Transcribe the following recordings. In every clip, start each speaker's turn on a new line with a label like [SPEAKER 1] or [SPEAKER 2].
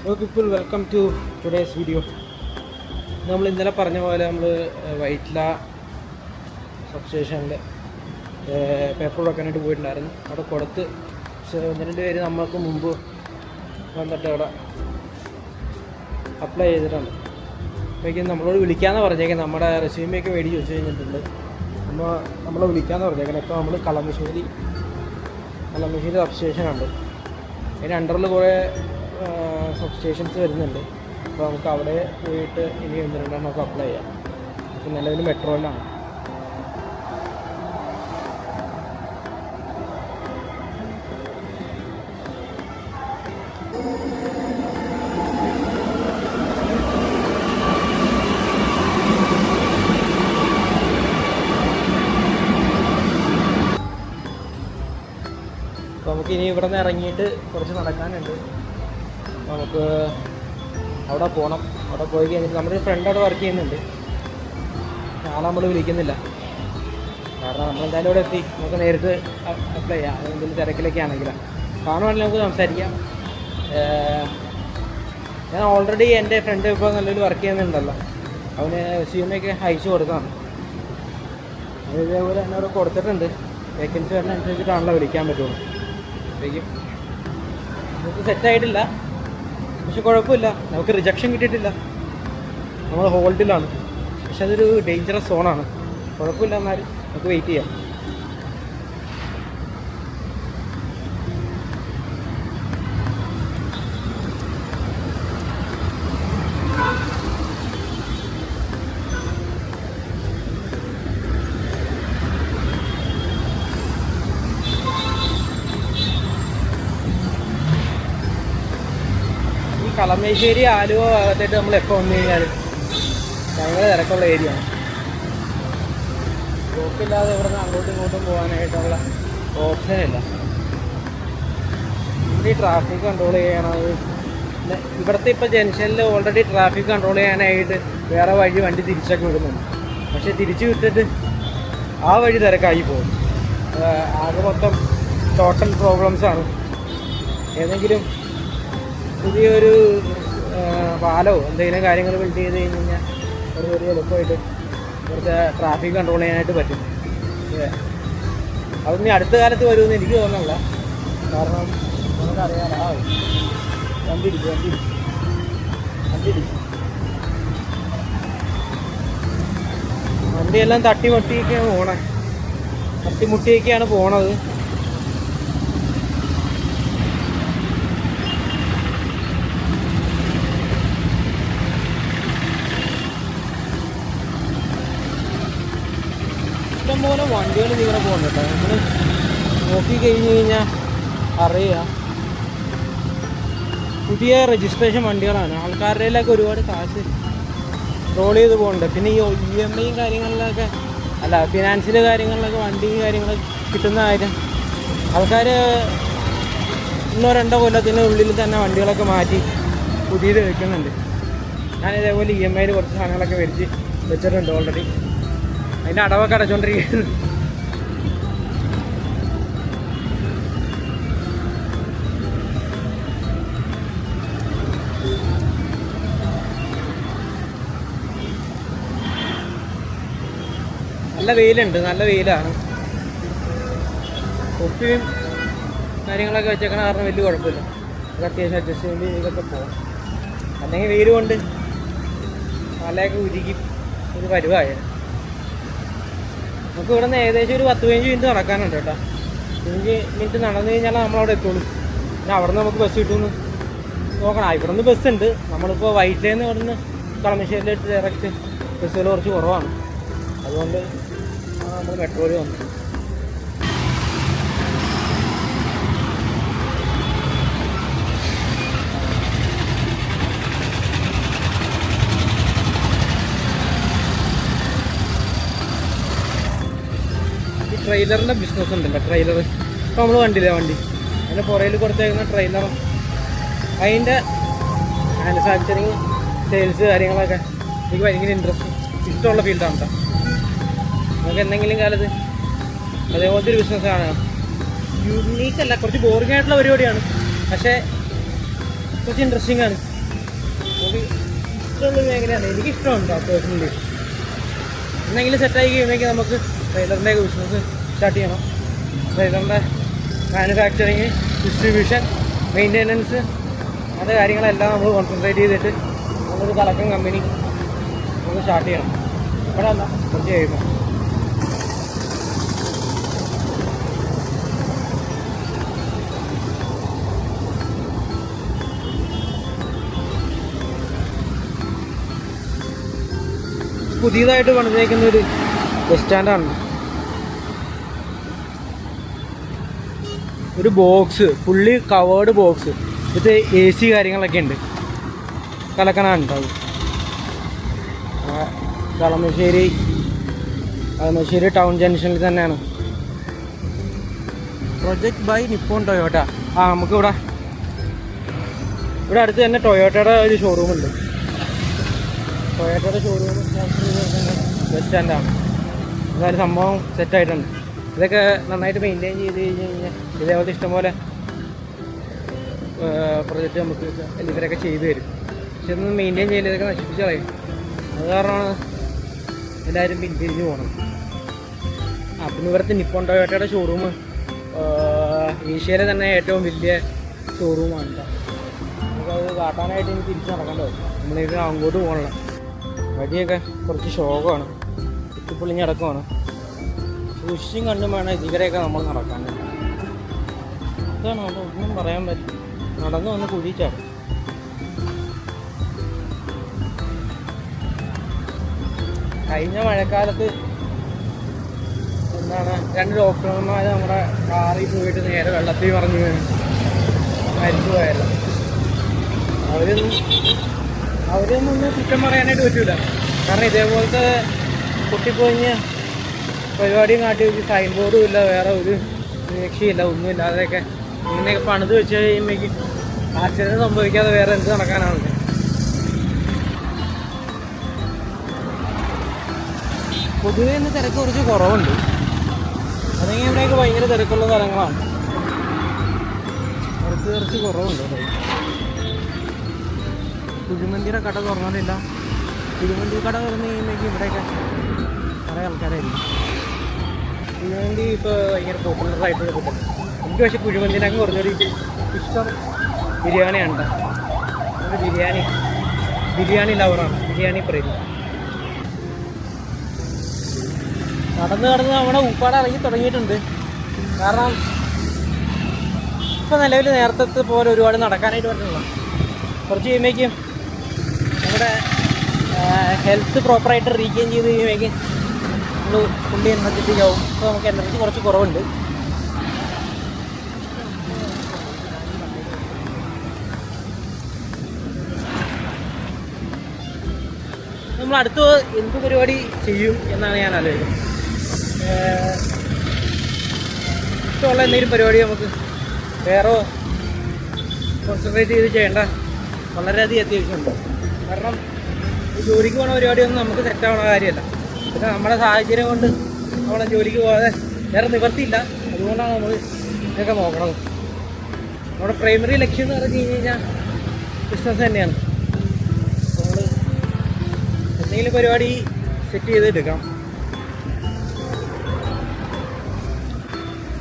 [SPEAKER 1] Hello people, welcome to today's video. നമ്മൾ ഇന്നലെ പറഞ്ഞ പോലെ നമ്മൾ വൈറ്റ്ല സബ്സ്റ്റേഷനിൽ പേപ്പർ വെക്കാനായിട്ട് പോയിട്ടുണ്ടായിരുന്നു. അവിടെ കൊടുത്ത് പക്ഷേ ഒന്ന് രണ്ട് പേര് നമ്മൾക്ക് മുമ്പ് വന്നിട്ട് അവിടെ അപ്ലൈ ചെയ്തിട്ടുണ്ട്. അപ്പോഴേക്കും നമ്മളോട് വിളിക്കാമെന്ന് പറഞ്ഞേക്കാം. നമ്മുടെ റെസ്യൂമൊക്കെ മേടിച്ച് വെച്ച് കഴിഞ്ഞിട്ടുണ്ട്. നമ്മളെ വിളിക്കാമെന്ന് പറഞ്ഞേക്കണം. ഇപ്പോൾ നമ്മൾ കളമശ്ശേരി സബ്സ്റ്റേഷനുണ്ട്. അതിന് അണ്ടറിൽ കുറേ സബ്സ്റ്റേഷൻസ് വരുന്നുണ്ട്. അപ്പോൾ നമുക്ക് അവിടെ പോയിട്ട് ഇനി ഒന്ന് രണ്ടെണ്ണം നമുക്ക് അപ്ലൈ ചെയ്യാം. അപ്പോൾ നിലവിൽ മെട്രോയിലാണ്. അപ്പോൾ നമുക്കിനി ഇവിടെ നിന്ന് ഇറങ്ങിയിട്ട് കുറച്ച് നടക്കാനുണ്ട്. നമുക്ക് അവിടെ പോകണം. അവിടെ പോയി കഴിഞ്ഞിട്ട് നമ്മുടെ ഫ്രണ്ട് അവിടെ വർക്ക് ചെയ്യുന്നുണ്ട്. ആളെ നമ്മൾ വിളിക്കുന്നില്ല, കാരണം നമ്മളെന്തായാലും ഇവിടെ എത്തി. നമുക്ക് നേരിട്ട് അപ്ലൈ ചെയ്യാം. എന്തെങ്കിലും തിരക്കിലൊക്കെ ആണെങ്കിലും കാണുവാണെങ്കിൽ നമുക്ക് സംസാരിക്കാം. ഞാൻ ഓൾറെഡി എൻ്റെ ഫ്രണ്ട് ഇപ്പോൾ നല്ലൊരു വർക്ക് ചെയ്യുന്നുണ്ടല്ലോ, അവന് റെസ്യൂമൊക്കെ അയച്ചു കൊടുത്താണ്. അത് ഇതേപോലെ തന്നെ അവിടെ കൊടുത്തിട്ടുണ്ട്. വേക്കൻസി വരുന്നതനുസരിച്ചിട്ടാണല്ലോ വിളിക്കാൻ പറ്റുള്ളൂ. അപ്പോഴേക്കും നമുക്ക് സെറ്റായിട്ടില്ല, പക്ഷെ കുഴപ്പമില്ല. നമുക്ക് റിജക്ഷൻ കിട്ടിയിട്ടില്ല, നമ്മൾ ഹോൾഡിലാണ്. പക്ഷെ അതൊരു ഡേഞ്ചറസ് സോണാണ്. കുഴപ്പമില്ല, എന്നാലും നമുക്ക് വെയിറ്റ് ചെയ്യാം. കളമശ്ശേരി ആലുവ ഭാഗത്തായിട്ട് നമ്മൾ എപ്പോൾ വന്നു കഴിഞ്ഞാൽ ഭയങ്കര തിരക്കുള്ള ഏരിയ ആണ്. ബ്ലോക്കില്ലാതെ ഇവിടെ നിന്ന് അങ്ങോട്ടും ഇങ്ങോട്ടും പോകാനായിട്ടുള്ള ഓപ്ഷനില്ല. ഇവിടെ ഈ ട്രാഫിക് കൺട്രോൾ ചെയ്യണത്, പിന്നെ ഇവിടുത്തെ ഇപ്പോൾ ജംഗ്ഷനിൽ ഓൾറെഡി ട്രാഫിക് കൺട്രോൾ ചെയ്യാനായിട്ട് വേറെ വണ്ടി തിരിച്ചൊക്കെ വിടുന്നുണ്ട്. പക്ഷേ തിരിച്ച് വിട്ടിട്ട് ആ വഴി തിരക്കായി പോകും. ആകെ മൊത്തം ടോട്ടൽ പ്രോബ്ലംസാണ്. ഏതെങ്കിലും പുതിയൊരു പാലോ എന്തെങ്കിലും കാര്യങ്ങൾ ബിൽഡ് ചെയ്ത് കഴിഞ്ഞ് കഴിഞ്ഞാൽ ഒരു വലിയ എളുപ്പമായിട്ട് ഇവിടുത്തെ ട്രാഫിക് കൺട്രോൾ ചെയ്യാനായിട്ട് പറ്റും. അതൊന്നും അടുത്ത കാലത്ത് വരുമെന്ന് എനിക്ക് തോന്നുന്നില്ല, കാരണം നമുക്കറിയാമല്ലോ. വണ്ടി വണ്ടിയെല്ലാം തട്ടിമുട്ടിയൊക്കെയാണ് പോണത്. ഇഷ്ടംപോലെ വണ്ടികൾ ഇങ്ങനെ പോകുന്നുണ്ട്. നമ്മൾ നോക്കി കഴിഞ്ഞ് കഴിഞ്ഞാൽ അറിയാം, പുതിയ രജിസ്ട്രേഷൻ വണ്ടികളാണ്. ആൾക്കാരുടെയിലൊക്കെ ഒരുപാട് കാശ് റോൾ ചെയ്ത് പോകുന്നുണ്ട്. പിന്നെ ഈ EMI കാര്യങ്ങളിലൊക്കെ ഫിനാൻസിലെ കാര്യങ്ങളിലൊക്കെ വണ്ടി കാര്യങ്ങളൊക്കെ കിട്ടുന്ന കാര്യം ആൾക്കാർ 1-2 കൊല്ലത്തിനുള്ളിൽ തന്നെ വണ്ടികളൊക്കെ മാറ്റി പുതിയത് വെക്കുന്നുണ്ട്. ഞാനിതേപോലെ EMIയിൽ കുറച്ച് സാധനങ്ങളൊക്കെ വെച്ചിട്ടുണ്ട് ഓൾറെഡി. അതിൻ്റെ അടവൊക്കെ അടച്ചുകൊണ്ടിരിക്കുകയാണ്. നല്ല വെയിലാണ്. തൊപ്പിയും കാര്യങ്ങളൊക്കെ വെച്ചേക്കണ കാരണം വലിയ കുഴപ്പമില്ല. അത് അത്യാവശ്യം അഡ്ജസ്റ്റ്മെൻറ്റ് ചെയ്തൊക്കെ പോകാം. അല്ലെങ്കിൽ വെയിൽ കൊണ്ട് തലയൊക്കെ ഉരുകി ഒരു പരുവായത്. നമുക്ക് ഇവിടെ നിന്ന് ഏകദേശം ഒരു 10-15 മിനിറ്റ് നടക്കാനുണ്ട് കേട്ടോ. 15 മിനിറ്റ് നടന്നു കഴിഞ്ഞാൽ നമ്മളവിടെ എത്തുള്ളൂ. പിന്നെ അവിടെ നിന്ന് നമുക്ക് ബസ് കിട്ടുമെന്ന് നോക്കണം. ഇവിടെ നിന്ന് ബസ്സുണ്ട്. നമ്മളിപ്പോൾ വൈറ്റിലേന്ന് ഇവിടെ നിന്ന് കളമശ്ശേരിയിലേക്ക് ഡയറക്റ്റ് ബസ്സുകൾ കുറച്ച് കുറവാണ്. അതുകൊണ്ട് നമ്മൾ മെട്രോയിൽ വന്നു. ട്രെയിലറിൻ്റെ ബിസിനസ് ഉണ്ടല്ലോ, ട്രെയിലർ. ഇപ്പോൾ നമ്മൾ കണ്ടില്ലേ വണ്ടി, അതിൻ്റെ പുറയിൽ കൊടുത്തേക്കുന്ന ട്രെയിലറും അതിൻ്റെ മാനുഫാക്ചറിങ് സെയിൽസ് കാര്യങ്ങളൊക്കെ എനിക്ക് ഭയങ്കര ഇഷ്ടമുള്ള ഫീൽഡാണ് കേട്ടോ. നമുക്ക് എന്തെങ്കിലും കാലത്ത് അതേപോലത്തെ ഒരു ബിസിനസ്സാണ്. യൂണീക്ക് അല്ല, കുറച്ച് ബോറിംഗ് ആയിട്ടുള്ള പരിപാടിയാണ്, പക്ഷേ കുറച്ച് ഇൻട്രസ്റ്റിംഗ് ആണ്. നമുക്ക് ഇഷ്ടമുള്ളൊരു മേഖലയാണ്. എനിക്കിഷ്ടമുണ്ട് പേഴ്സണലി. എന്തെങ്കിലും സെറ്റായി കഴിയുമ്പോഴേക്കും നമുക്ക് ട്രെയിലറിൻ്റെ ബിസിനസ് സ്റ്റാർട്ട് ചെയ്യണം. ട്രെയിലറിൻ്റെ മാനുഫാക്ചറിങ്, ഡിസ്ട്രിബ്യൂഷൻ, മെയിൻ്റെനൻസ്, അങ്ങനത്തെ കാര്യങ്ങളെല്ലാം നമ്മൾ കോൺസെൻട്രേറ്റ് ചെയ്തിട്ട് നമ്മളൊരു കളക്ഷൻ കമ്പനി നമുക്ക് സ്റ്റാർട്ട് ചെയ്യണം. ഇവിടെ അല്ല, കുറച്ച് കഴിയുമ്പോൾ. പുതിയതായിട്ട് പണിതേക്കുന്ന ഒരു ബസ് സ്റ്റാൻഡാണ്. ഒരു ബോക്സ്, ഫുള്ളി കവേർഡ് ബോക്സ്. ഇത് AC കാര്യങ്ങളൊക്കെ ഉണ്ട്. കലക്കനാണ് ഉണ്ടാവും. കളമശ്ശേരി ടൗൺ ജംഗ്ഷനിൽ തന്നെയാണ്. Project by Nippon Toyota. നമുക്കിവിടെ അടുത്ത് തന്നെ ടൊയോട്ടയുടെ ഒരു ഷോറൂമുണ്ട്. ടൊയോട്ടയുടെ ഷോറൂം ബസ് സ്റ്റാൻഡാണ്. അതായത് സംഭവം സെറ്റായിട്ടുണ്ട്. ഇതൊക്കെ നന്നായിട്ട് മെയിൻറ്റെയിൻ ചെയ്ത് കഴിഞ്ഞ് കഴിഞ്ഞാൽ ഇതേപോലത്തെ ഇഷ്ടംപോലെ പ്രൊജക്റ്റ് നമുക്ക് ഇവരൊക്കെ ചെയ്തു തരും. പക്ഷെ ഇതൊന്നും മെയിൻറ്റെയിൻ ചെയ്യില്ല, ഇതൊക്കെ നശിപ്പിച്ച് കളയും. അത് കാരണമാണ് എല്ലാവരും പിന്തിരിഞ്ഞ് പോകണം. പിന്നെ ഇവിടുത്തെ നിപ്പോൺ ടൊയോട്ടയുടെ ഷോറൂം ഏഷ്യയിലെ തന്നെ ഏറ്റവും വലിയ ഷോറൂമാണ്. നമുക്കത് കാട്ടാനായിട്ട് ഇനി തിരിച്ച് നടക്കേണ്ടി വരും. നമ്മളിത് അങ്ങോട്ട് പോകണില്ല. വഴിയൊക്കെ കുറച്ച് ശോകമാണ്, കുത്തിപ്പൊളിഞ്ഞ് കിടക്കുവാണ്. കൃഷിയും കണ്ടും വേണം ഇവരെയൊക്കെ നമ്മൾ നടക്കാൻ. ഇതാണ് അവിടെ ഒന്നും പറയാൻ പറ്റും. നടന്നു വന്ന് കുഴിച്ചാണ്. കഴിഞ്ഞ മഴക്കാലത്ത് എന്താണ് 2 ഡോക്ടർമാർ നമ്മുടെ കാറിൽ പോയിട്ട് നേരെ വെള്ളത്തിൽ പറഞ്ഞു മരിച്ചു പോയല്ലോ. അവരൊന്നും കുറ്റം പറയാനായിട്ട് പറ്റില്ല. കാരണം ഇതേപോലത്തെ പൊട്ടിപ്പൊഴിഞ്ഞ് പരിപാടിയും കാട്ടി വെച്ച് സൈൻ ബോർഡും ഇല്ല, വേറെ ഒരു രക്ഷയില്ല, ഒന്നുമില്ലാതെയൊക്കെ ഇങ്ങനെയൊക്കെ പണിത് വെച്ച് കഴിയുമ്പോഴേക്കും ആക്സിഡൻറ്റ് സംഭവിക്കാതെ വേറെ എന്ത് നടക്കാനാണ്. പൊതുവെ ഇന്ന് തിരക്ക് കുറച്ച് കുറവുണ്ട്. അല്ലെങ്കിൽ ഇവിടെയൊക്കെ ഭയങ്കര തിരക്കുള്ള സ്ഥലങ്ങളാണ്. കുറച്ച് കുറവുണ്ട്. കുഴിമന്തിയുടെ കട തുറന്നില്ല. കുഴിമന്തി കട തുറന്ന് കഴിയുമ്പോഴേക്കും ഇവിടെയൊക്കെ കുറേ ആൾക്കാരായിരിക്കും. കുഴിമന്തി ഇപ്പോൾ ഭയങ്കര പോപ്പുലറായിട്ടുള്ള ഫുഡാണ്. എനിക്ക് പക്ഷേ കുഴിമന്തിനൊക്കെ കുറച്ചൊരു ഇഷ്ടം ബിരിയാണിയാണ്. ഒരു ബിരിയാണി ലവറാണ്, ബിരിയാണി പ്രേമി. നടന്ന് നമ്മുടെ ഉപ്പാട് ഇറങ്ങി തുടങ്ങിയിട്ടുണ്ട്. കാരണം ഇപ്പോൾ നിലവിൽ നേരത്തെ പോലെ ഒരുപാട് നടക്കാനായിട്ട് പറ്റുന്നില്ല. കുറച്ച് കഴിയുമ്പോഴേക്കും നമ്മുടെ ഹെൽത്ത് പ്രോപ്പറായിട്ട് റീഗെയിൻ ചെയ്ത് കഴിയുമ്പോഴേക്കും നമ്മൾ ഫുള്ളി എനർജറ്റിക് ആവും. അപ്പോൾ നമുക്ക് എനർജി കുറച്ച് കുറവുണ്ട്. നമ്മൾ അടുത്ത് എന്ത് പരിപാടി ചെയ്യും എന്നാണ് ഞാൻ ആലോചിക്കുന്നത്. ഇഷ്ടമുള്ള എന്തെങ്കിലും പരിപാടി നമുക്ക് വേറെ കോൺസെൻട്രേറ്റ് ചെയ്ത് ചെയ്യേണ്ട വളരെയധികം അത്യാവശ്യമുണ്ട്. കാരണം ഈ ജോലിക്ക് പോകുന്ന പരിപാടിയൊന്നും നമുക്ക് സെറ്റാവുന്ന കാര്യമല്ല. പിന്നെ നമ്മുടെ സാഹചര്യം കൊണ്ട് നമ്മളെ ജോലിക്ക് പോകാതെ വേറെ നിവർത്തിയില്ല. അതുകൊണ്ടാണ് നമ്മൾ ഇതൊക്കെ നോക്കണത്. നമ്മുടെ പ്രൈമറി ലക്ഷ്യം എന്ന് പറഞ്ഞു കഴിഞ്ഞാൽ ബിസിനസ് തന്നെയാണ്. നമ്മൾ എന്തെങ്കിലും പരിപാടി സെറ്റ് ചെയ്തെടുക്കാം.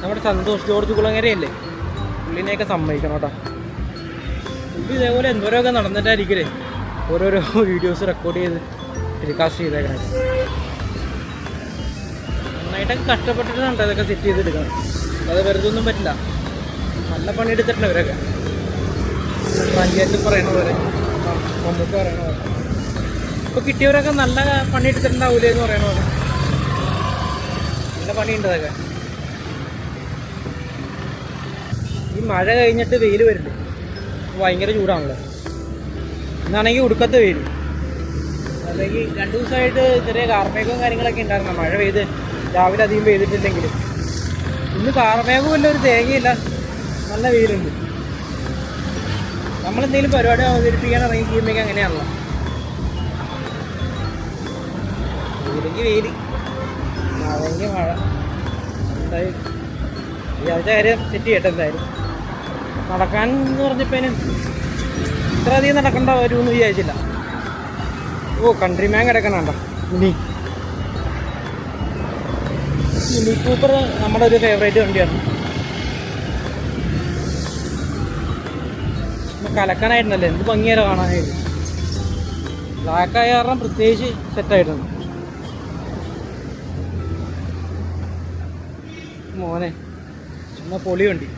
[SPEAKER 1] നമ്മുടെ സന്തോഷ് ജോർജ് കുളങ്ങരയല്ലേ, പുള്ളിനെയൊക്കെ സമ്മതിക്കണം കേട്ടോ. പുള്ളി ഇതേപോലെ എന്തോരമൊക്കെ നടന്നിട്ടായിരിക്കലേ ഓരോരോ വീഡിയോസ് റെക്കോർഡ് ചെയ്ത് ടെലികാസ്റ്റ് ചെയ്തേക്കണേ. നന്നായിട്ടൊക്കെ കഷ്ടപ്പെട്ടിട്ടുണ്ട് അതൊക്കെ സെറ്റ് ചെയ്തെടുക്കണം. അത് വെറുതെ ഒന്നും പറ്റില്ല. നല്ല പണിയെടുത്തിട്ടുണ്ട് അവരൊക്കെ. പഞ്ചായത്ത് പറയണ പോലെ, നമുക്ക് പറയണ പോലെ. ഇപ്പോൾ കിട്ടിയവരൊക്കെ നല്ല പണിയെടുത്തിട്ടുണ്ടാവൂലേ എന്ന് പറയണ പോലെ നല്ല പണിയുണ്ട് അതൊക്കെ. ഈ മഴ കഴിഞ്ഞിട്ട് വെയിൽ വരുന്നുണ്ട്. ഭയങ്കര ചൂടാണല്ലോ. ഇന്നാണെങ്കിൽ ഉടുക്കത്തെ വെയിൽ. അല്ലെങ്കിൽ 2 ദിവസമായിട്ട് ചെറിയ കാർമേഘവും കാര്യങ്ങളൊക്കെ ഉണ്ടായിരുന്നു. മഴ പെയ്ത് രാവിലെ അധികം പെയ്തിട്ടില്ലെങ്കിലും ഇന്ന് കാർമേഘവും ഇല്ല, ഒരു തേങ്ങയില്ല, നല്ല വെയിലുണ്ട്. നമ്മളെന്തെങ്കിലും പരിപാടി അവതരിപ്പിക്കാൻ ഇറങ്ങി കഴിയുമ്പോഴേക്കും അങ്ങനെയാണല്ലോ. വെയിലെങ്കിൽ വെയിൽ, മഴയെങ്കിൽ മഴ. എന്തായാലും ഈ ആഴ്ച കാര്യം സെറ്റ് ചെയ്യട്ടെ. എന്തായാലും നടക്കാൻ എന്ന് പറഞ്ഞപ്പോഴും ഇത്ര അധികം നടക്കേണ്ട വരുമെന്ന് വിചാരിച്ചില്ല. ഓ കൺട്രി മാൻ കിടക്കണണ്ട. മിനി കൂപ്പർ നമ്മുടെ ഒരു ഫേവറേറ്റ് വണ്ടിയാണ്. കലക്കാനായിട്ടുണ്ടല്ലേ, എന്ത് ഭംഗിയാലോ കാണാനായിട്ട്. ബ്ലാക്കായ കാരണം പ്രത്യേകിച്ച് സെറ്റായിട്ടുണ്ട്. മോനെ ചുമ്മാ പൊളി വണ്ടി.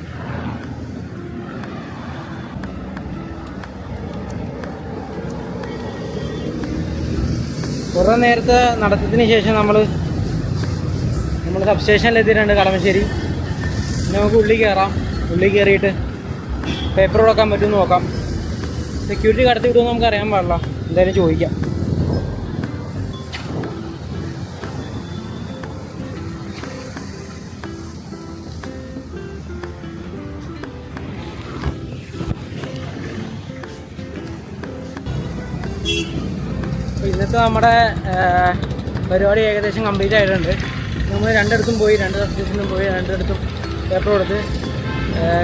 [SPEAKER 1] കുറേ നേരത്തെ നടത്തത്തിന് ശേഷം നമ്മൾ സബ്സ്റ്റേഷനിലെത്തിയിട്ടുണ്ട് കളമശ്ശേരി. പിന്നെ നമുക്ക് ഉള്ളിൽ കയറാം. ഉള്ളിൽ കയറിയിട്ട് പേപ്പർ കൊടുക്കാൻ പറ്റുമെന്ന് നോക്കാം. സെക്യൂരിറ്റി കടത്തി വിടുമെന്ന് നമുക്ക് അറിയാൻ പാടില്ല, എന്തായാലും ചോദിക്കാം. ഇന്നത്തെ നമ്മുടെ പരിപാടി ഏകദേശം കംപ്ലീറ്റ് ആയിട്ടുണ്ട്. നമ്മൾ രണ്ടിടത്തും പോയി, 2 സബ്സ്റ്റേഷനിലും പോയി, രണ്ടിടത്തും പേപ്പർ കൊടുത്ത്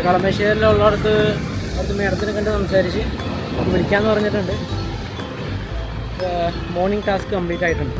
[SPEAKER 1] കളമശ്ശേരിയിലുള്ളടത്ത് അടുത്ത് മേഡത്തിനെ കണ്ട് സംസാരിച്ച് വിളിക്കാമെന്ന് പറഞ്ഞിട്ടുണ്ട്. മോർണിംഗ് ടാസ്ക് കംപ്ലീറ്റ് ആയിട്ടുണ്ട്.